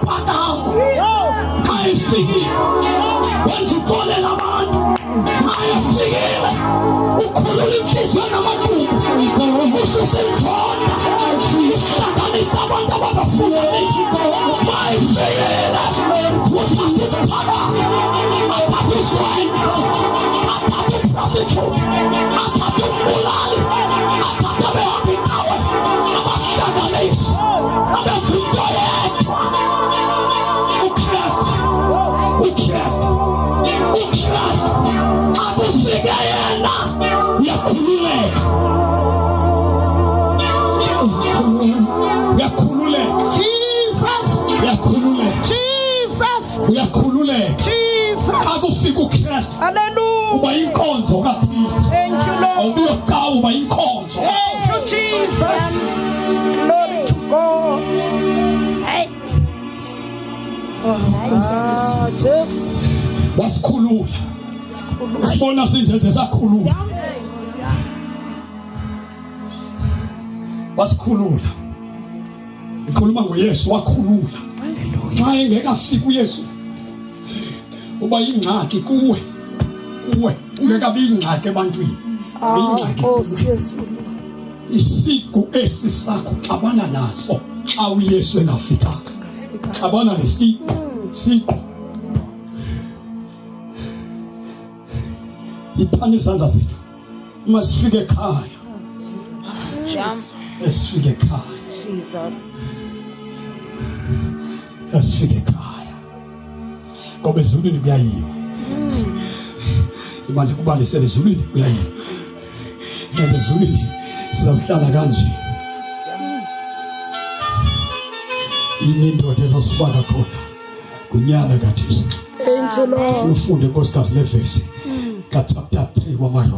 phakama xa efikile wenza uxolela abantu xa efikile ukhulula inhliziyo namathumbu ususe imfonda uhlanganisa abantu abangafumaneki xa efikile uthatha ubuthakathi athatha uswenza athatha uprostitute athatha umbulali athatha behambi nawe abahlanganisi abenza into yedwa uKristu akufika yena uyakhululeka akufika uKristu uba inkonzo kaThixo. Thank you, Lord. Awubuyoqala uba inkonzo. Thank you, Jesus. Glory to God. Wasikhulula usibona sinje sakhulula wasikhulula ngikhuluma ngoYesu wakhulula xa engekafika uYesu uba ingxaki kuwe ungekabi ingxaki ebantwini ingxaki isiqu esi sakho xabana naso xa uYesu engafikanga xabana nesiqu iphana izandla zethu masifike ekhaya esifike ekhaya esifike ekhaya ngoba ezulwini kuyayiwa imali kubalisele ezulwini kuyayiwa ngoba ezulwini sizawuhlala kanje indoda ezosifaka khona kunyana kaThixo. Thank you, Lord. Ufunde nkosikazi levesi ka chapter 3 wama